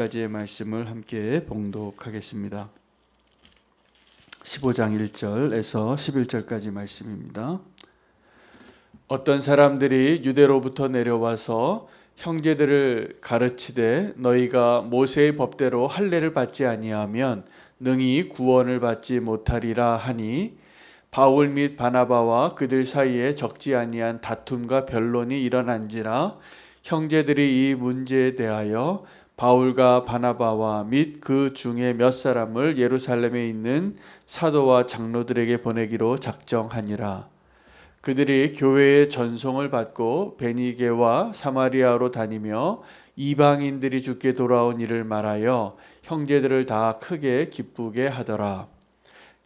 까지의 말씀을 함께 봉독하겠습니다. 15장 1절에서 11절까지 말씀입니다. 어떤 사람들이 유대로부터 내려와서 형제들을 가르치되 너희가 모세의 법대로 할례를 받지 아니하면 능히 구원을 받지 못하리라 하니 바울 및 바나바와 그들 사이에 적지 아니한 다툼과 변론이 일어난지라 형제들이 이 문제에 대하여 바울과 바나바와 및 그 중에 몇 사람을 예루살렘에 있는 사도와 장로들에게 보내기로 작정하니라. 그들이 교회의 전송을 받고 베니게와 사마리아로 다니며 이방인들이 주께 돌아온 일을 말하여 형제들을 다 크게 기쁘게 하더라.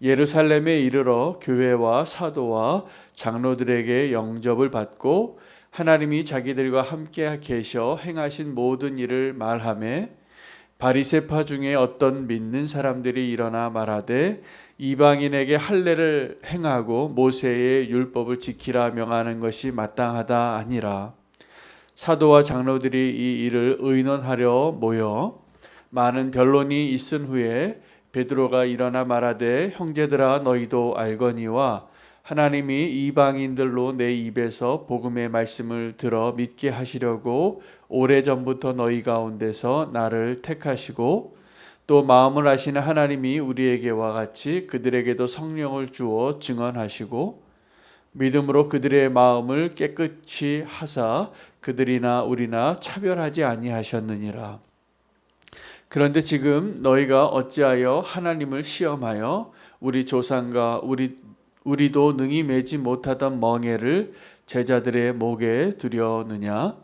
예루살렘에 이르러 교회와 사도와 장로들에게 영접을 받고 하나님이 자기들과 함께 계셔 행하신 모든 일을 말하며 바리새파 중에 어떤 믿는 사람들이 일어나 말하되 이방인에게 할례를 행하고 모세의 율법을 지키라 명하는 것이 마땅하다 아니라. 사도와 장로들이 이 일을 의논하려 모여 많은 변론이 있은 후에 베드로가 일어나 말하되 형제들아 너희도 알거니와 하나님이 이방인들로 내 입에서 복음의 말씀을 들어 믿게 하시려고 오래전부터 너희 가운데서 나를 택하시고 또 마음을 아시는 하나님이 우리에게와 같이 그들에게도 성령을 주어 증언하시고 믿음으로 그들의 마음을 깨끗이 하사 그들이나 우리나 차별하지 아니하셨느니라. 그런데 지금 너희가 어찌하여 하나님을 시험하여 우리 조상과 우리도 능히 매지 못하던 멍에를 제자들의 목에 두려느냐?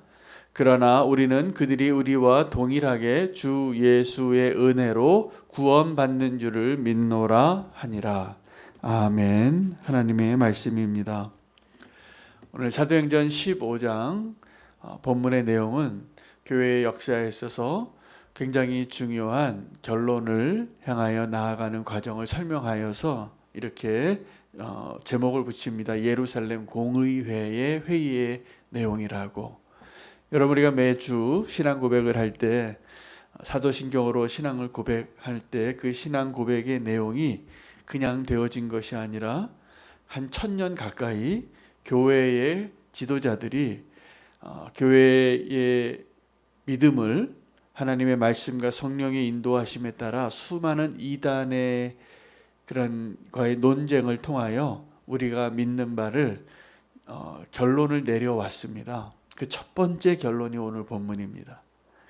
그러나 우리는 그들이 우리와 동일하게 주 예수의 은혜로 구원받는 줄을 믿노라 하니라. 아멘. 하나님의 말씀입니다. 오늘 사도행전 15장 본문의 내용은 교회의 역사에 있어서 굉장히 중요한 결론을 향하여 나아가는 과정을 설명하여서 이렇게 제목을 붙입니다. 예루살렘 공의회의 회의의 내용이라고. 여러분, 우리가 매주 신앙 고백을 할 때 사도신경으로 신앙을 고백할 때 그 신앙 고백의 내용이 그냥 되어진 것이 아니라 한 1000년 가까이 교회의 지도자들이 교회의 믿음을 하나님의 말씀과 성령의 인도하심에 따라 수많은 이단의 그런 과의 논쟁을 통하여 우리가 믿는 바를 결론을 내려왔습니다. 그 첫 번째 결론이 오늘 본문입니다.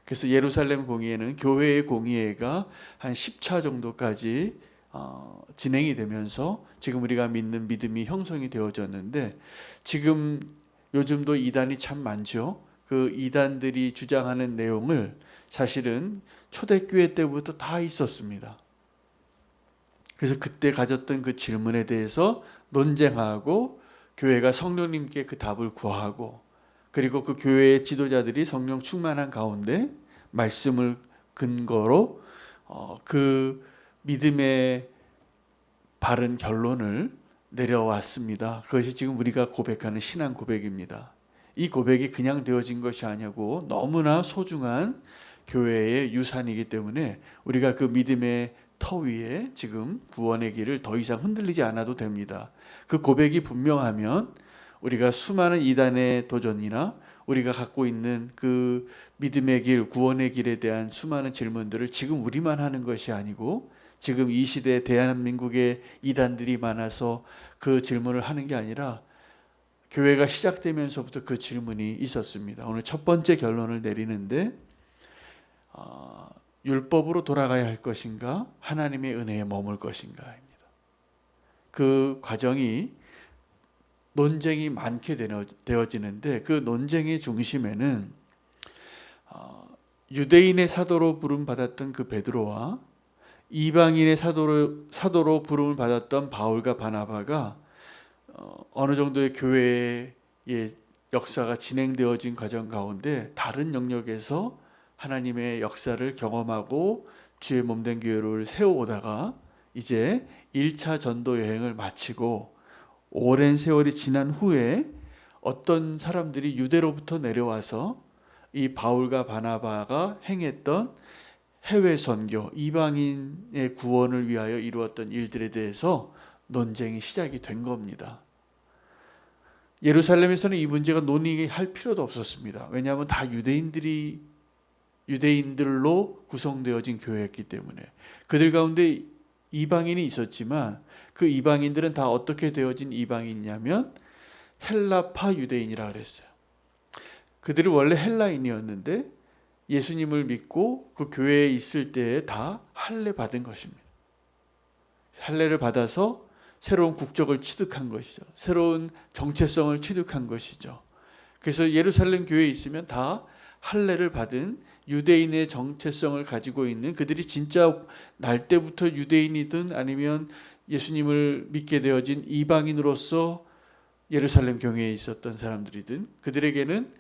그래서 예루살렘 공의회는 교회의 공의회가 한 10차 정도까지 진행이 되면서 지금 우리가 믿는 믿음이 형성이 되어졌는데, 지금 요즘도 이단이 참 많죠. 그 이단들이 주장하는 내용을 사실은 초대교회 때부터 다 있었습니다. 그래서 그때 가졌던 그 질문에 대해서 논쟁하고 교회가 성령님께 그 답을 구하고, 그리고 그 교회의 지도자들이 성령 충만한 가운데 말씀을 근거로 그 믿음의 바른 결론을 내려왔습니다. 그것이 지금 우리가 고백하는 신앙 고백입니다. 이 고백이 그냥 되어진 것이 아니고 너무나 소중한 교회의 유산이기 때문에 우리가 그 믿음의 터 위에 지금 구원의 길을 더 이상 흔들리지 않아도 됩니다. 그 고백이 분명하면 우리가 수많은 이단의 도전이나 우리가 갖고 있는 그 믿음의 길, 구원의 길에 대한 수많은 질문들을 지금 우리만 하는 것이 아니고, 지금 이 시대에 대한민국에 이단들이 많아서 그 질문을 하는 게 아니라 교회가 시작되면서부터 그 질문이 있었습니다. 오늘 첫 번째 결론을 내리는데 율법으로 돌아가야 할 것인가, 하나님의 은혜에 머물 것인가입니다. 그 과정이 논쟁이 많게 되어지는데, 그 논쟁의 중심에는 유대인의 사도로 부름 받았던 그 베드로와 이방인의 사도로 부름을 받았던 바울과 바나바가 어느 정도의 교회의 역사가 진행되어진 과정 가운데 다른 영역에서 하나님의 역사를 경험하고 주의 몸된 교회를 세워오다가 이제 1차 전도 여행을 마치고 오랜 세월이 지난 후에 어떤 사람들이 유대로부터 내려와서 이 바울과 바나바가 행했던 해외 선교, 이방인의 구원을 위하여 이루었던 일들에 대해서 논쟁이 시작이 된 겁니다. 예루살렘에서는 이 문제가 논의할 필요도 없었습니다. 왜냐하면 다 유대인들로 구성되어진 교회였기 때문에. 그들 가운데 이방인이 있었지만 그 이방인들은 다 어떻게 되어진 이방인이냐면 헬라파 유대인이라 그랬어요. 그들은 원래 헬라인이었는데 예수님을 믿고 그 교회에 있을 때에 다 할례 받은 것입니다. 할례를 받아서 새로운 국적을 취득한 것이죠. 새로운 정체성을 취득한 것이죠. 그래서 예루살렘 교회에 있으면 다 할례를 받은 유대인의 정체성을 가지고 있는, 그들이 진짜 날 때부터 유대인이든 아니면 예수님을 믿게 되어진 이방인으로서 예루살렘 교회에 있었던 사람들이든 그들에게는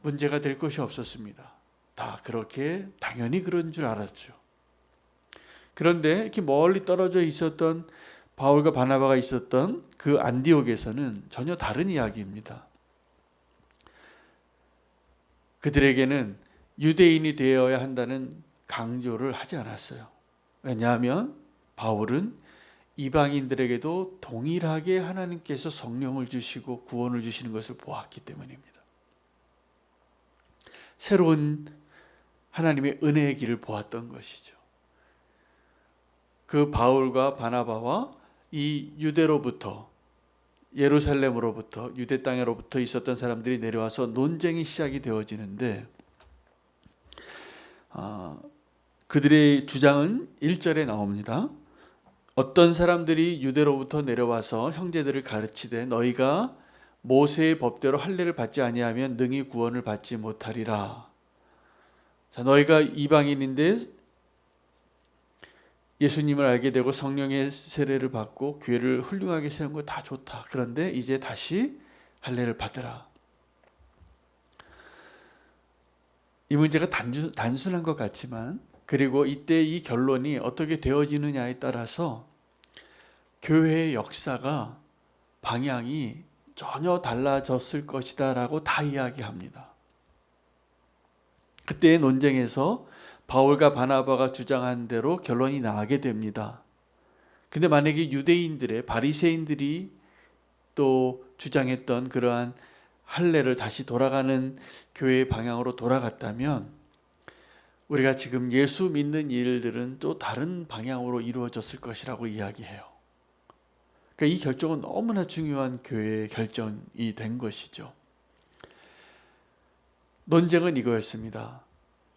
문제가 될 것이 없었습니다. 다 그렇게 당연히 그런 줄 알았죠. 그런데 이렇게 멀리 떨어져 있었던 바울과 바나바가 있었던 그 안디옥에서는 전혀 다른 이야기입니다. 그들에게는 유대인이 되어야 한다는 강조를 하지 않았어요. 왜냐하면 바울은 이방인들에게도 동일하게 하나님께서 성령을 주시고 구원을 주시는 것을 보았기 때문입니다. 새로운 하나님의 은혜의 길을 보았던 것이죠. 그 바울과 바나바와 이 유대로부터, 예루살렘으로부터, 유대 땅으로부터 있었던 사람들이 내려와서 논쟁이 시작이 되어지는데, 그들의 주장은 1절에 나옵니다. 어떤 사람들이 유대로부터 내려와서 형제들을 가르치되 너희가 모세의 법대로 할례를 받지 아니하면 능히 구원을 받지 못하리라. 자, 너희가 이방인인데 예수님을 알게 되고 성령의 세례를 받고 교회를 훌륭하게 세운 거 다 좋다. 그런데 이제 다시 할례를 받으라. 이 문제가 단순한 것 같지만, 그리고 이때 이 결론이 어떻게 되어지느냐에 따라서 교회의 역사가, 방향이 전혀 달라졌을 것이다 라고 다 이야기합니다. 그때의 논쟁에서 바울과 바나바가 주장한 대로 결론이 나게 됩니다. 근데 만약에 유대인들의, 바리새인들이 또 주장했던 그러한 할례를 다시 돌아가는 교회의 방향으로 돌아갔다면 우리가 지금 예수 믿는 일들은 또 다른 방향으로 이루어졌을 것이라고 이야기해요. 그러니까 이 결정은 너무나 중요한 교회의 결정이 된 것이죠. 논쟁은 이거였습니다.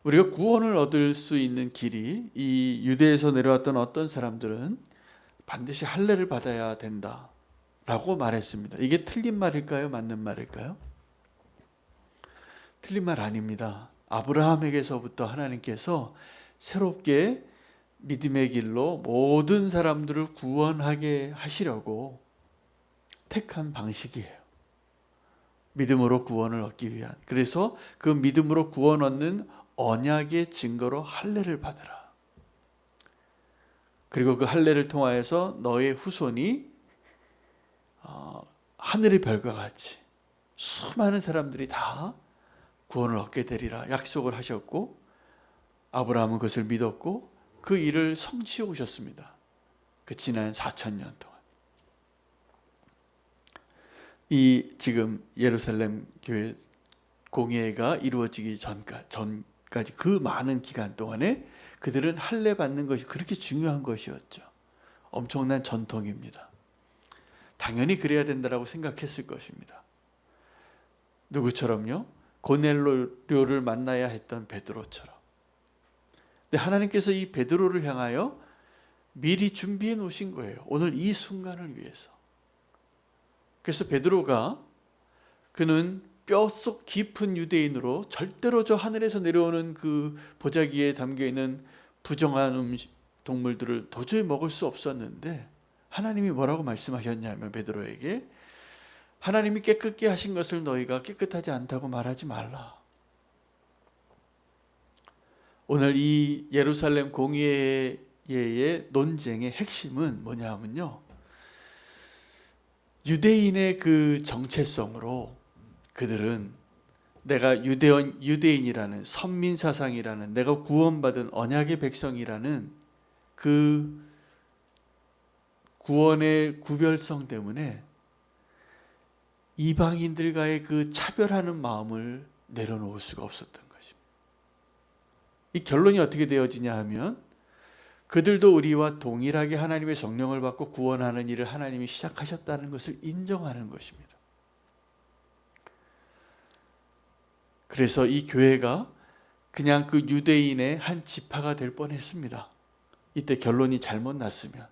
우리가 구원을 얻을 수 있는 길이, 이 유대에서 내려왔던 어떤 사람들은 반드시 할례를 받아야 된다 라고 말했습니다. 이게 틀린 말일까요? 맞는 말일까요? 틀린 말 아닙니다. 아브라함에게서부터 하나님께서 새롭게 믿음의 길로 모든 사람들을 구원하게 하시려고 택한 방식이에요. 믿음으로 구원을 얻기 위한. 그래서 그 믿음으로 구원 얻는 언약의 증거로 할례를 받으라. 그리고 그 할례를 통하여서 너의 후손이 하늘의 별과 같이 수많은 사람들이 다 구원을 얻게 되리라 약속을 하셨고, 아브라함은 그것을 믿었고 그 일을 성취해 오셨습니다. 그 지난 4,000년 동안. 이 지금 예루살렘 교회 공예가 이루어지기 전까지 그 많은 기간 동안에 그들은 할례 받는 것이 그렇게 중요한 것이었죠. 엄청난 전통입니다. 당연히 그래야 된다고 생각했을 것입니다. 누구처럼요? 고넬료를 만나야 했던 베드로처럼. 근데 하나님께서 이 베드로를 향하여 미리 준비해 놓으신 거예요. 오늘 이 순간을 위해서. 그래서 베드로가, 그는 뼛속 깊은 유대인으로 절대로 저 하늘에서 내려오는 그 보자기에 담겨있는 부정한 동물들을 도저히 먹을 수 없었는데, 하나님이 뭐라고 말씀하셨냐면 베드로에게, 하나님이 깨끗게 하신 것을 너희가 깨끗하지 않다고 말하지 말라. 오늘 이 예루살렘 공예의 논쟁의 핵심은 뭐냐면요, 유대인의 그 정체성으로 그들은 내가 유대인이라는 선민 사상이라는 내가 구원받은 언약의 백성이라는 그 구원의 구별성 때문에 이방인들과의 그 차별하는 마음을 내려놓을 수가 없었던 것입니다. 이 결론이 어떻게 되어지냐 하면 그들도 우리와 동일하게 하나님의 성령을 받고 구원하는 일을 하나님이 시작하셨다는 것을 인정하는 것입니다. 그래서 이 교회가 그냥 그 유대인의 한 지파가 될 뻔했습니다. 이때 결론이 잘못 났으면,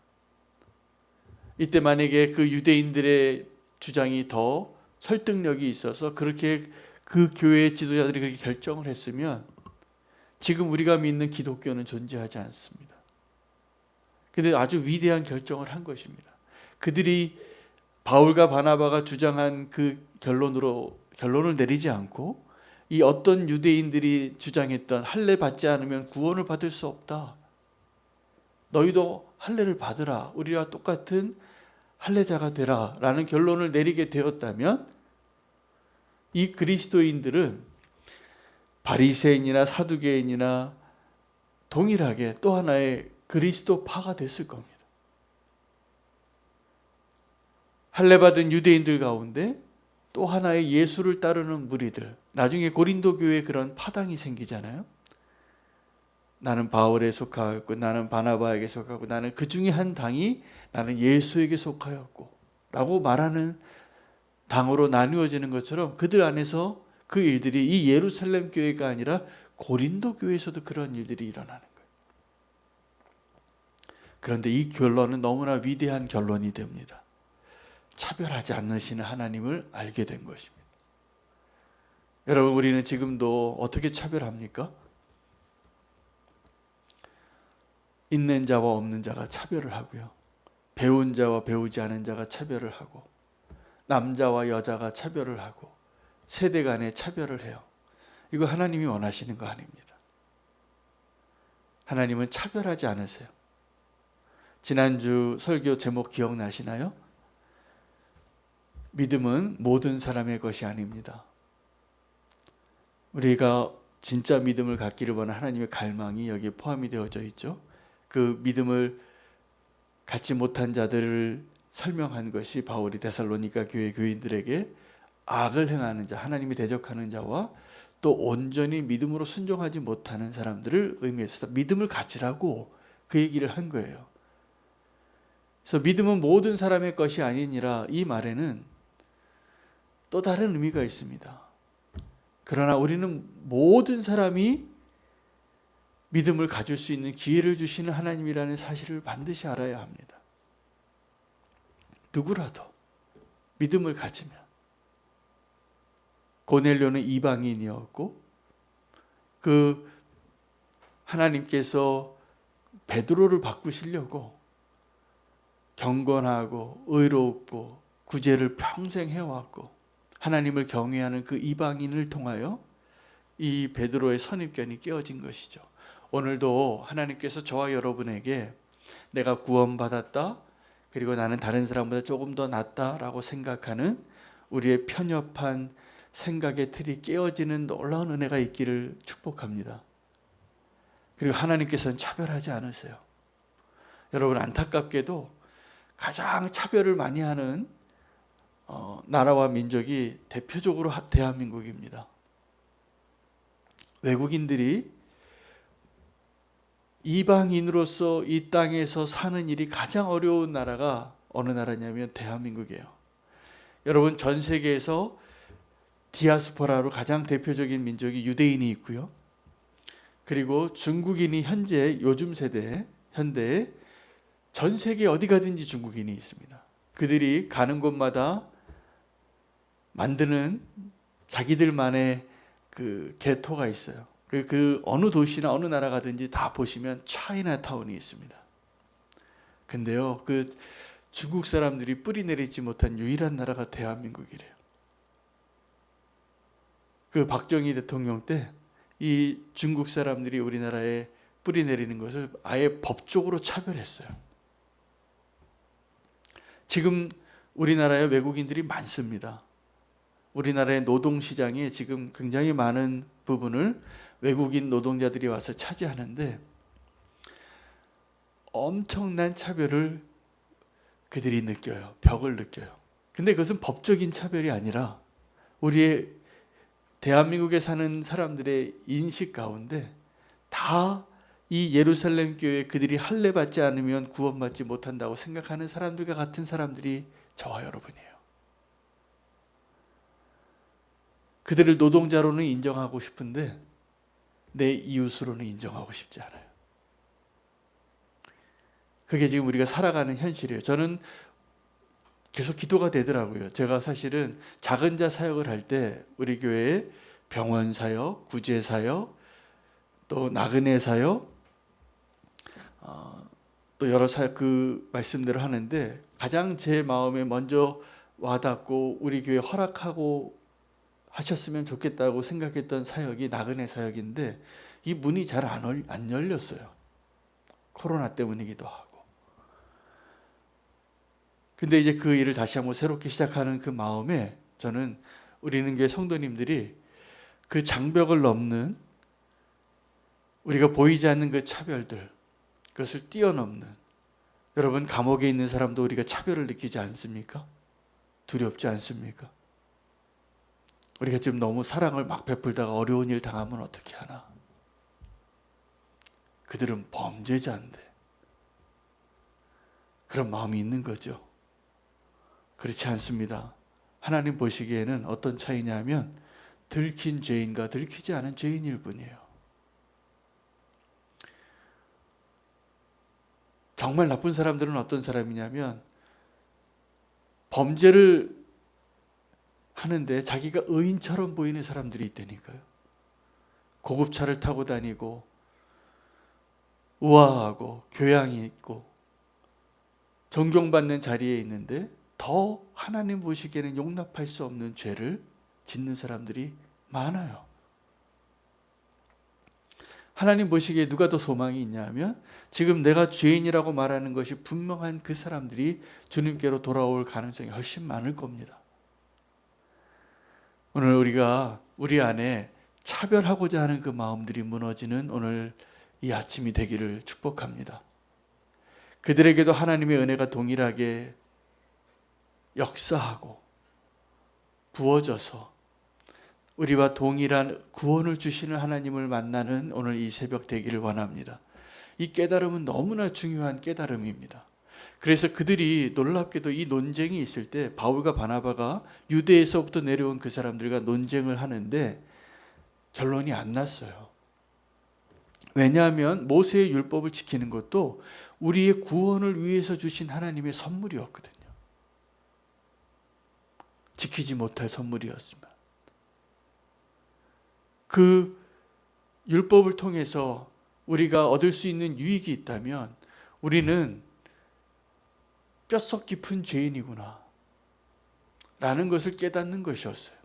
이때 만약에 그 유대인들의 주장이 더 설득력이 있어서 그렇게 그 교회의 지도자들이 그렇게 결정을 했으면 지금 우리가 믿는 기독교는 존재하지 않습니다. 근데 아주 위대한 결정을 한 것입니다. 그들이 바울과 바나바가 주장한 그 결론을 내리지 않고 이 어떤 유대인들이 주장했던 할례 받지 않으면 구원을 받을 수 없다. 너희도 할례를 받으라. 우리와 똑같은 할례자가 되라. 라는 결론을 내리게 되었다면 이 그리스도인들은 바리새인이나 사두개인이나 동일하게 또 하나의 그리스도파가 됐을 겁니다. 할례 받은 유대인들 가운데 또 하나의 예수를 따르는 무리들, 나중에 고린도 교회에 그런 파당이 생기잖아요. 나는 바울에 속하였고 나는 바나바에게 속하고 나는 그 중에 한 당이 나는 예수에게 속하였고 라고 말하는 당으로 나누어지는 것처럼 그들 안에서 그 일들이 이 예루살렘 교회가 아니라 고린도 교회에서도 그런 일들이 일어나는 거예요. 그런데 이 결론은 너무나 위대한 결론이 됩니다. 차별하지 않으시는 하나님을 알게 된 것입니다. 여러분, 우리는 지금도 어떻게 차별합니까? 있는 자와 없는 자가 차별을 하고요. 배운 자와 배우지 않은 자가 차별을 하고 남자와 여자가 차별을 하고 세대 간에 차별을 해요. 이거 하나님이 원하시는 거 아닙니다. 하나님은 차별하지 않으세요. 지난주 설교 제목 기억나시나요? 믿음은 모든 사람의 것이 아닙니다. 우리가 진짜 믿음을 갖기를 원하는 하나님의 갈망이 여기에 포함이 되어져 있죠. 그 믿음을 갖지 못한 자들을 설명한 것이 바울이 데살로니가 교회 교인들에게 악을 행하는 자, 하나님이 대적하는 자와 또 온전히 믿음으로 순종하지 못하는 사람들을 의미해서 믿음을 가지라고 그 얘기를 한 거예요. 그래서 믿음은 모든 사람의 것이 아니니라, 이 말에는 또 다른 의미가 있습니다. 그러나 우리는 모든 사람이 믿음을 가질 수 있는 기회를 주시는 하나님이라는 사실을 반드시 알아야 합니다. 누구라도 믿음을 가지면, 고넬료는 이방인이었고 그 하나님께서 베드로를 바꾸시려고 경건하고 의롭고 구제를 평생 해왔고 하나님을 경외하는 그 이방인을 통하여 이 베드로의 선입견이 깨어진 것이죠. 오늘도 하나님께서 저와 여러분에게 내가 구원받았다, 그리고 나는 다른 사람보다 조금 더 낫다라고 생각하는 우리의 편협한 생각의 틀이 깨어지는 놀라운 은혜가 있기를 축복합니다. 그리고 하나님께서는 차별하지 않으세요. 여러분, 안타깝게도 가장 차별을 많이 하는 나라와 민족이 대표적으로 대한민국입니다. 외국인들이 이방인으로서 이 땅에서 사는 일이 가장 어려운 나라가 어느 나라냐면 대한민국이에요. 여러분, 전 세계에서 디아스포라로 가장 대표적인 민족이 유대인이 있고요. 그리고 중국인이 요즘 세대, 현대에 전 세계 어디 가든지 중국인이 있습니다. 그들이 가는 곳마다 만드는 자기들만의 그 개토가 있어요. 그 어느 도시나 어느 나라 가든지 다 보시면 차이나타운이 있습니다. 근데요, 그 중국 사람들이 뿌리 내리지 못한 유일한 나라가 대한민국이래요. 그 박정희 대통령 때 이 중국 사람들이 우리나라에 뿌리 내리는 것을 아예 법적으로 차별했어요. 지금 우리나라에 외국인들이 많습니다. 우리나라의 노동시장에 지금 굉장히 많은 부분을 외국인 노동자들이 와서 차지하는데 엄청난 차별을 그들이 느껴요. 벽을 느껴요. 근데 그것은 법적인 차별이 아니라 우리의 대한민국에 사는 사람들의 인식 가운데 다 이 예루살렘 교회 그들이 할례 받지 않으면 구원받지 못한다고 생각하는 사람들과 같은 사람들이 저와 여러분이에요. 그들을 노동자로는 인정하고 싶은데 내 이웃으로는 인정하고 싶지 않아요. 그게 지금 우리가 살아가는 현실이에요. 저는 계속 기도가 되더라고요. 제가 사실은 작은 자 사역을 할 때 우리 교회에 병원 사역, 구제 사역, 또 나그네 사역, 또 여러 사역 그 말씀대로 하는데 가장 제 마음에 먼저 와닿고 우리 교회 허락하고 하셨으면 좋겠다고 생각했던 사역이 나그네 사역인데 이 문이 잘 안 열렸어요. 코로나 때문이기도 하고. 근데 이제 그 일을 다시 한번 새롭게 시작하는 그 마음에 저는 우리는 교회 성도님들이 그 장벽을 넘는 우리가 보이지 않는 그 차별들, 그것을 뛰어넘는, 여러분 감옥에 있는 사람도 우리가 차별을 느끼지 않습니까? 두렵지 않습니까? 우리가 지금 너무 사랑을 막 베풀다가 어려운 일 당하면 어떻게 하나? 그들은 범죄자인데 그런 마음이 있는 거죠. 그렇지 않습니다. 하나님 보시기에는 어떤 차이냐면 들킨 죄인과 들키지 않은 죄인일 뿐이에요. 정말 나쁜 사람들은 어떤 사람이냐면 범죄를 하는데 자기가 의인처럼 보이는 사람들이 있다니까요. 고급차를 타고 다니고 우아하고 교양이 있고 존경받는 자리에 있는데 더 하나님 보시기에는 용납할 수 없는 죄를 짓는 사람들이 많아요. 하나님 보시기에 누가 더 소망이 있냐면 지금 내가 죄인이라고 말하는 것이 분명한 그 사람들이 주님께로 돌아올 가능성이 훨씬 많을 겁니다. 오늘 우리가 우리 안에 차별하고자 하는 그 마음들이 무너지는 오늘 이 아침이 되기를 축복합니다. 그들에게도 하나님의 은혜가 동일하게 역사하고 부어져서 우리와 동일한 구원을 주시는 하나님을 만나는 오늘 이 새벽 되기를 원합니다. 이 깨달음은 너무나 중요한 깨달음입니다. 그래서 그들이 놀랍게도 이 논쟁이 있을 때 바울과 바나바가 유대에서부터 내려온 그 사람들과 논쟁을 하는데 결론이 안 났어요. 왜냐하면 모세의 율법을 지키는 것도 우리의 구원을 위해서 주신 하나님의 선물이었거든요. 지키지 못할 선물이었지만 그 율법을 통해서 우리가 얻을 수 있는 유익이 있다면 우리는 뼛속 깊은 죄인이구나 라는 것을 깨닫는 것이었어요.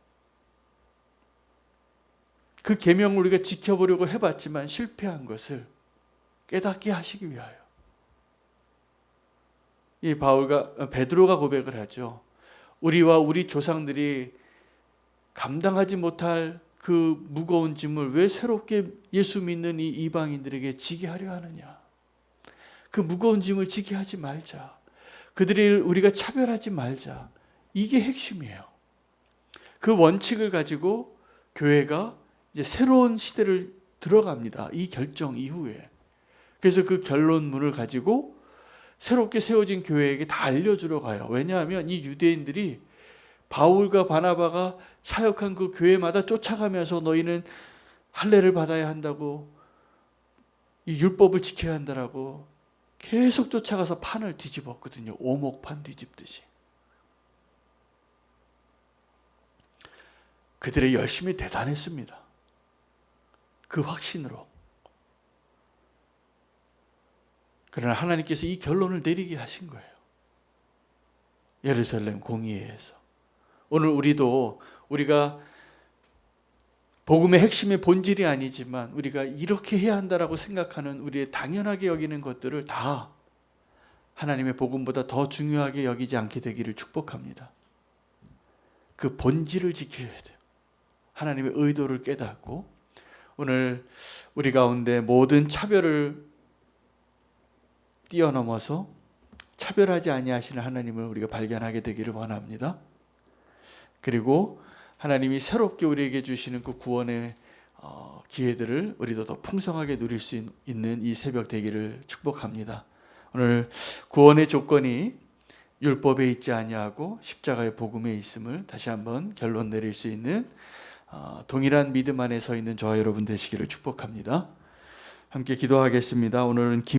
그 계명을 우리가 지켜보려고 해봤지만 실패한 것을 깨닫게 하시기 위하여 이 베드로가 고백을 하죠. 우리와 우리 조상들이 감당하지 못할 그 무거운 짐을 왜 새롭게 예수 믿는 이 이방인들에게 지게 하려 하느냐. 그 무거운 짐을 지게 하지 말자. 그들을 우리가 차별하지 말자. 이게 핵심이에요. 그 원칙을 가지고 교회가 이제 새로운 시대를 들어갑니다. 이 결정 이후에. 그래서 그 결론문을 가지고 새롭게 세워진 교회에게 다 알려주러 가요. 왜냐하면 이 유대인들이 바울과 바나바가 사역한 그 교회마다 쫓아가면서 너희는 할례를 받아야 한다고, 이 율법을 지켜야 한다라고 계속 쫓아가서 판을 뒤집었거든요. 오목판 뒤집듯이. 그들의 열심이 대단했습니다. 그 확신으로. 그러나 하나님께서 이 결론을 내리게 하신 거예요. 예루살렘 공의회에서. 오늘 우리가 복음의 핵심의 본질이 아니지만 우리가 이렇게 해야 한다라고 생각하는 우리의 당연하게 여기는 것들을 다 하나님의 복음보다 더 중요하게 여기지 않게 되기를 축복합니다. 그 본질을 지켜야 돼요. 하나님의 의도를 깨닫고 오늘 우리 가운데 모든 차별을 뛰어넘어서 차별하지 아니하시는 하나님을 우리가 발견하게 되기를 원합니다. 그리고 하나님이 새롭게 우리에게 주시는 그 구원의 기회들을 우리도 더 풍성하게 누릴 수 있는 이 새벽 되기를 축복합니다. 오늘 구원의 조건이 율법에 있지 아니하고 십자가의 복음에 있음을 다시 한번 결론 내릴 수 있는 동일한 믿음 안에 서 있는 저와 여러분 되시기를 축복합니다. 함께 기도하겠습니다. 오늘은